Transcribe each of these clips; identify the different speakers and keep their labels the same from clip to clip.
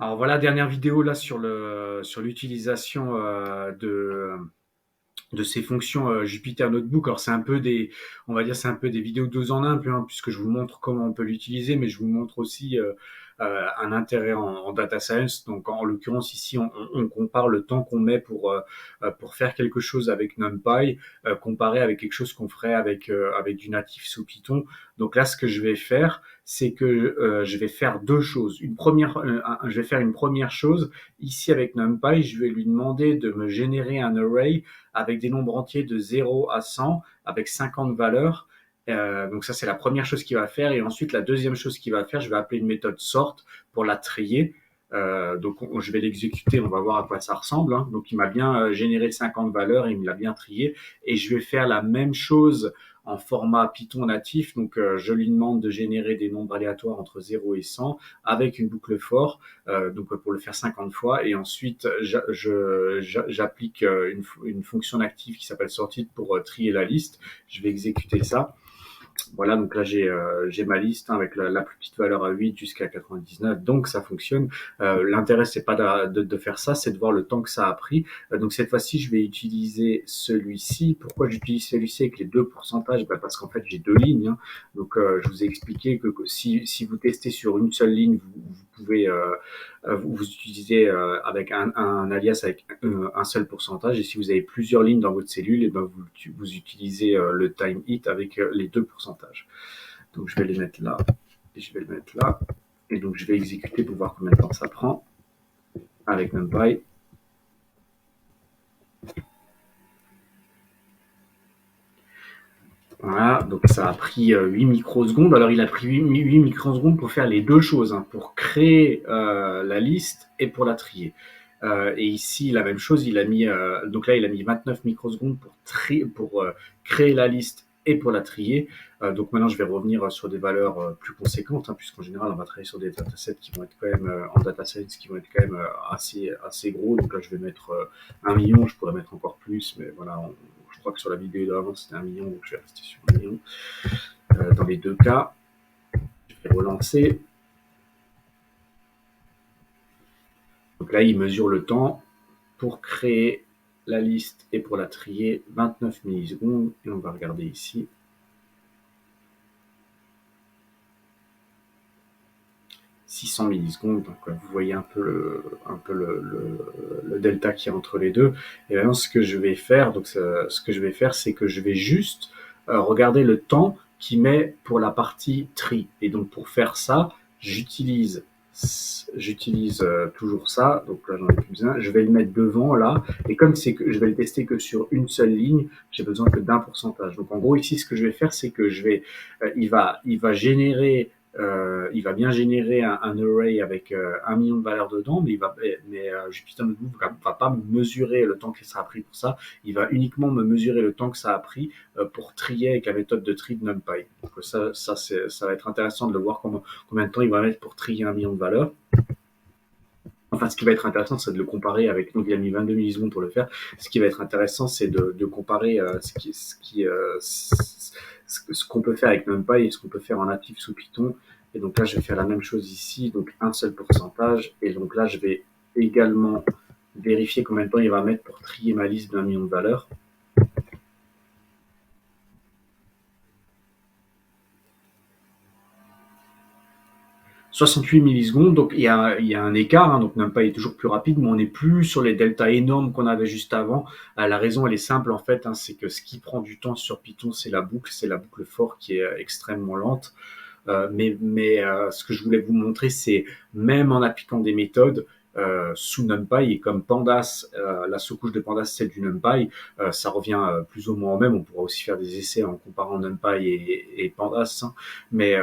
Speaker 1: Alors voilà, dernière vidéo là sur l'utilisation de ces fonctions Jupyter Notebook. Alors c'est un peu on va dire c'est un peu des vidéos deux en un, puisque je vous montre comment on peut l'utiliser, mais je vous montre aussi un intérêt en data science. Donc en l'occurrence ici, on compare le temps qu'on met pour faire quelque chose avec NumPy, comparé avec quelque chose qu'on ferait avec du natif sous Python. Donc là, ce que je vais faire, c'est que je vais faire deux choses. Je vais faire une première chose ici avec NumPy. Je vais lui demander de me générer un array avec des nombres entiers de 0 à 100, avec 50 valeurs. Donc ça, c'est la première chose qu'il va faire. Et ensuite, la deuxième chose qu'il va faire, je vais appeler une méthode sort pour la trier. Donc je vais l'exécuter, on va voir à quoi ça ressemble. Hein. Donc il m'a bien généré 50 valeurs, il me l'a bien trié. Et je vais faire la même chose en format Python natif. Donc je lui demande de générer des nombres aléatoires entre 0 et 100 avec une boucle for, donc pour le faire 50 fois. Et ensuite, j'applique une fonction active qui s'appelle sorted pour trier la liste. Je vais exécuter ça. Voilà, donc là j'ai ma liste hein, avec la plus petite valeur à 8 jusqu'à 99, donc ça fonctionne. L'intérêt c'est pas de faire ça, c'est de voir le temps que ça a pris. Donc cette fois-ci je vais utiliser celui-ci. Pourquoi j'utilise celui-ci avec les deux pourcentages? Parce qu'en fait j'ai deux lignes. Hein. Donc je vous ai expliqué que si vous testez sur une seule ligne, vous pouvez vous utilisez avec un alias avec un seul pourcentage, et si vous avez plusieurs lignes dans votre cellule, et ben vous utilisez le time hit avec les deux pourcentages. Donc je vais les mettre là, et je vais le mettre là, et donc je vais exécuter pour voir combien de temps ça prend avec NumPy. Voilà, donc ça a pris 8 microsecondes. Alors il a pris 8 microsecondes pour faire les deux choses, hein, pour créer la liste et pour la trier. Et ici, la même chose, donc là, il a mis 29 microsecondes pour créer la liste et pour la trier. Donc maintenant, je vais revenir sur des valeurs plus conséquentes, hein, puisqu'en général, on va travailler sur des datasets qui vont être quand même, en data science, qui vont être quand même assez gros. Donc là, je vais mettre 1 million, je pourrais mettre encore plus, mais voilà, je crois que sur la vidéo d'avant, c'était 1 million, donc je vais rester sur 1 million. Dans les deux cas, je vais relancer. Donc là, il mesure le temps pour créer la liste et pour la trier, 29 millisecondes. Et on va regarder ici. 600 millisecondes, donc vous voyez un peu le delta qui est entre les deux. Et maintenant, ce que je vais faire, c'est que je vais juste regarder le temps qu'il met pour la partie tri. Et donc pour faire ça, j'utilise toujours ça, donc là j'en ai plus besoin, je vais le mettre devant là, et comme c'est que je vais le tester que sur une seule ligne, j'ai besoin que d'un pourcentage. Donc en gros ici ce que je vais faire, c'est que il va générer il va bien générer un array avec 1 million de valeurs dedans, mais Jupyter Notebook va pas me mesurer le temps que ça a pris pour ça. Il va uniquement me mesurer le temps que ça a pris pour trier avec la méthode de tri de NumPy. Donc ça va être intéressant de le voir combien de temps il va mettre pour trier 1 million de valeurs. Enfin, ce qui va être intéressant, c'est de le comparer avec. Donc, il a mis 22 millisecondes pour le faire. Ce qui va être intéressant, c'est de comparer ce qu'on peut faire avec NumPy et ce qu'on peut faire en natif sous Python. Et donc là, je vais faire la même chose ici, donc un seul pourcentage. Et donc là, je vais également vérifier combien de temps il va mettre pour trier ma liste d'1 million de valeurs. 68 millisecondes, donc il y a un écart, hein, donc NumPy est toujours plus rapide, mais on n'est plus sur les deltas énormes qu'on avait juste avant. La raison, elle est simple en fait, hein, c'est que ce qui prend du temps sur Python, c'est la boucle for qui est extrêmement lente. Mais ce que je voulais vous montrer, c'est même en appliquant des méthodes sous NumPy, et comme Pandas, la sous-couche de Pandas, c'est du NumPy, ça revient plus ou moins au même. On pourra aussi faire des essais en comparant NumPy et Pandas, hein. Mais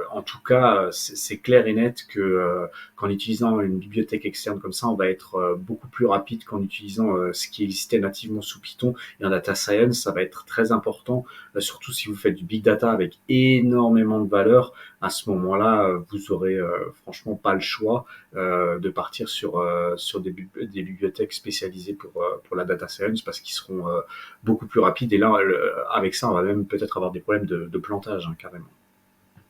Speaker 1: en tout cas, c'est clair et net que qu'en utilisant une bibliothèque externe comme ça, on va être beaucoup plus rapide qu'en utilisant ce qui existait nativement sous Python. Et en data science, ça va être très important, surtout si vous faites du big data avec énormément de valeurs. À ce moment-là, vous aurez franchement pas le choix de partir sur des bibliothèques spécialisées pour la data science, parce qu'ils seront beaucoup plus rapides. Et là, avec ça, on va même peut-être avoir des problèmes de plantage, hein, carrément.